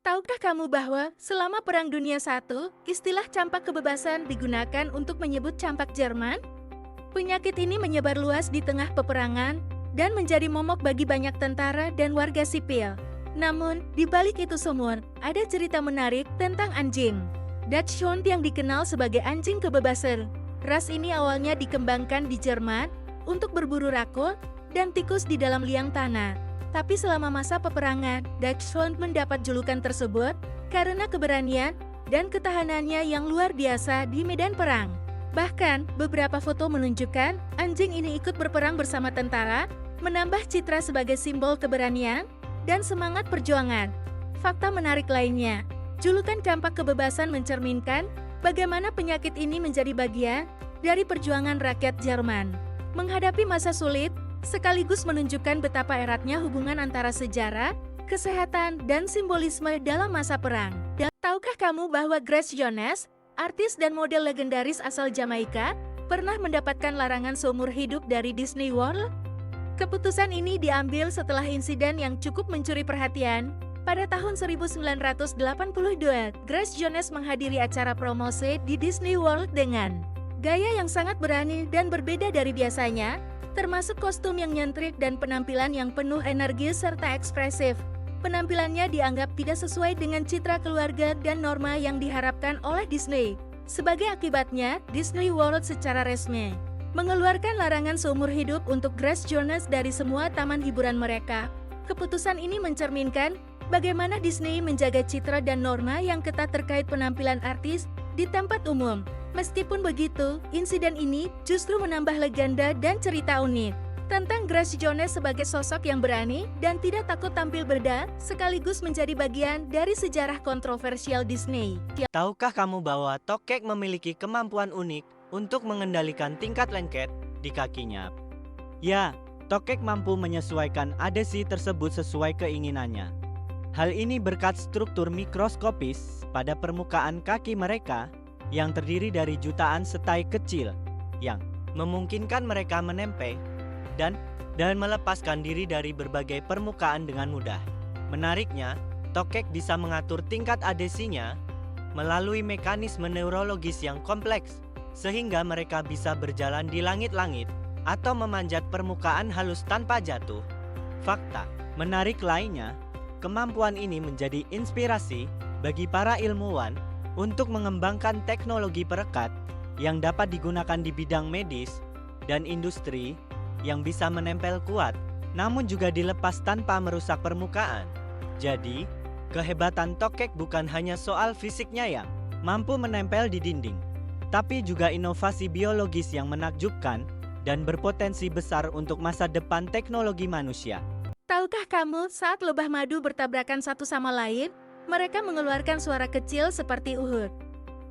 Tahukah kamu bahwa selama Perang Dunia I, istilah campak kebebasan digunakan untuk menyebut campak Jerman? Penyakit ini menyebar luas di tengah peperangan dan menjadi momok bagi banyak tentara dan warga sipil. Namun, di balik itu semua, ada cerita menarik tentang anjing Dachshund yang dikenal sebagai anjing kebebasan. Ras ini awalnya dikembangkan di Jerman untuk berburu rakun dan tikus di dalam liang tanah. Tapi selama masa peperangan, Dachshund mendapat julukan tersebut karena keberanian dan ketahanannya yang luar biasa di medan perang. Bahkan, beberapa foto menunjukkan anjing ini ikut berperang bersama tentara, menambah citra sebagai simbol keberanian dan semangat perjuangan. Fakta menarik lainnya, julukan campak kebebasan mencerminkan bagaimana penyakit ini menjadi bagian dari perjuangan rakyat Jerman menghadapi masa sulit, sekaligus menunjukkan betapa eratnya hubungan antara sejarah, kesehatan, dan simbolisme dalam masa perang. Dan tahukah kamu bahwa Grace Jones, artis dan model legendaris asal Jamaika, pernah mendapatkan larangan seumur hidup dari Disney World? Keputusan ini diambil setelah insiden yang cukup mencuri perhatian. Pada tahun 1982, Grace Jones menghadiri acara promosi di Disney World dengan gaya yang sangat berani dan berbeda dari biasanya, termasuk kostum yang nyentrik dan penampilan yang penuh energi serta ekspresif. Penampilannya dianggap tidak sesuai dengan citra keluarga dan norma yang diharapkan oleh Disney. Sebagai akibatnya, Disney World secara resmi mengeluarkan larangan seumur hidup untuk Grace Jones dari semua taman hiburan mereka. Keputusan ini mencerminkan bagaimana Disney menjaga citra dan norma yang ketat terkait penampilan artis di tempat umum. Meskipun begitu, insiden ini justru menambah legenda dan cerita unik tentang Grace Jones sebagai sosok yang berani dan tidak takut tampil beda, sekaligus menjadi bagian dari sejarah kontroversial Disney. Tahukah kamu bahwa tokek memiliki kemampuan unik untuk mengendalikan tingkat lengket di kakinya? Ya, tokek mampu menyesuaikan adhesi tersebut sesuai keinginannya. Hal ini berkat struktur mikroskopis pada permukaan kaki mereka yang terdiri dari jutaan setai kecil yang memungkinkan mereka menempel dan melepaskan diri dari berbagai permukaan dengan mudah. Menariknya, tokek bisa mengatur tingkat adhesinya melalui mekanisme neurologis yang kompleks, sehingga mereka bisa berjalan di langit-langit atau memanjat permukaan halus tanpa jatuh. Fakta menarik lainnya, kemampuan ini menjadi inspirasi bagi para ilmuwan untuk mengembangkan teknologi perekat yang dapat digunakan di bidang medis dan industri yang bisa menempel kuat, namun juga dilepas tanpa merusak permukaan. Jadi, kehebatan tokek bukan hanya soal fisiknya yang mampu menempel di dinding, tapi juga inovasi biologis yang menakjubkan dan berpotensi besar untuk masa depan teknologi manusia. Tahukah kamu saat lebah madu bertabrakan satu sama lain, mereka mengeluarkan suara kecil seperti uhut,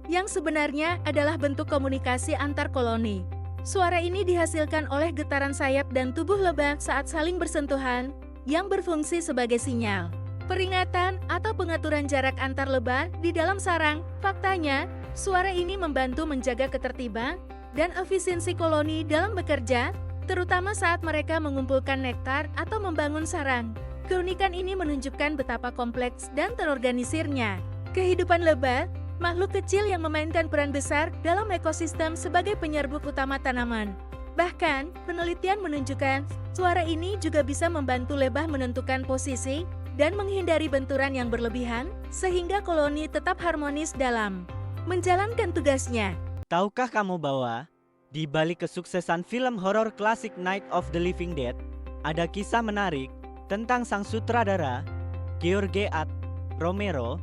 yang sebenarnya adalah bentuk komunikasi antar koloni. Suara ini dihasilkan oleh getaran sayap dan tubuh lebah saat saling bersentuhan, yang berfungsi sebagai sinyal peringatan atau pengaturan jarak antar lebah di dalam sarang. Faktanya, suara ini membantu menjaga ketertiban dan efisiensi koloni dalam bekerja, terutama saat mereka mengumpulkan nektar atau membangun sarang. Keunikan ini menunjukkan betapa kompleks dan terorganisirnya kehidupan lebah, makhluk kecil yang memainkan peran besar dalam ekosistem sebagai penyerbuk utama tanaman. Bahkan, penelitian menunjukkan suara ini juga bisa membantu lebah menentukan posisi dan menghindari benturan yang berlebihan, sehingga koloni tetap harmonis dalam menjalankan tugasnya. Tahukah kamu bahwa di balik kesuksesan film horor klasik Night of the Living Dead, ada kisah menarik tentang sang sutradara, George A. Romero.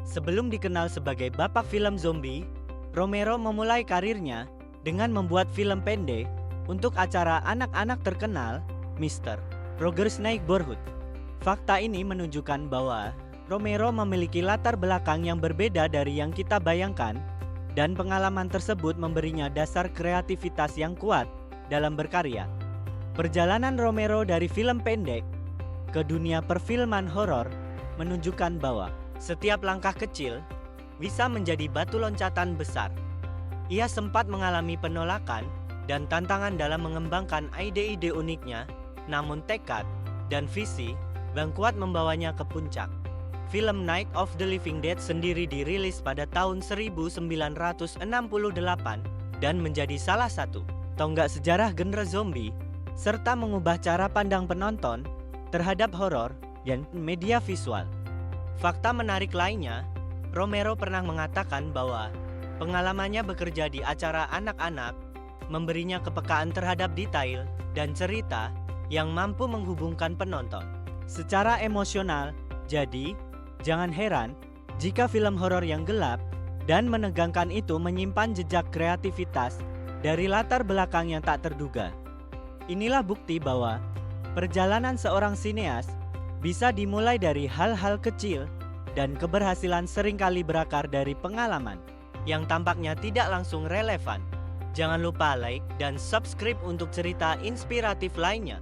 Sebelum dikenal sebagai bapak film zombie, Romero memulai karirnya dengan membuat film pendek untuk acara anak-anak terkenal, Mr. Rogers' Neighborhood. Fakta ini menunjukkan bahwa Romero memiliki latar belakang yang berbeda dari yang kita bayangkan, dan pengalaman tersebut memberinya dasar kreativitas yang kuat dalam berkarya. Perjalanan Romero dari film pendek ke dunia perfilman horor menunjukkan bahwa setiap langkah kecil bisa menjadi batu loncatan besar. Ia sempat mengalami penolakan dan tantangan dalam mengembangkan ide-ide uniknya, namun tekad dan visi yang kuat membawanya ke puncak. film Night of the Living Dead sendiri dirilis pada tahun 1968 dan menjadi salah satu tonggak sejarah genre zombie, serta mengubah cara pandang penonton terhadap horor dan media visual. Fakta menarik lainnya, Romero pernah mengatakan bahwa pengalamannya bekerja di acara anak-anak memberinya kepekaan terhadap detail dan cerita yang mampu menghubungkan penonton secara emosional. Jadi, jangan heran jika film horor yang gelap dan menegangkan itu menyimpan jejak kreativitas dari latar belakang yang tak terduga. Inilah bukti bahwa perjalanan seorang sineas bisa dimulai dari hal-hal kecil dan keberhasilan seringkali berakar dari pengalaman yang tampaknya tidak langsung relevan. Jangan lupa like dan subscribe untuk cerita inspiratif lainnya.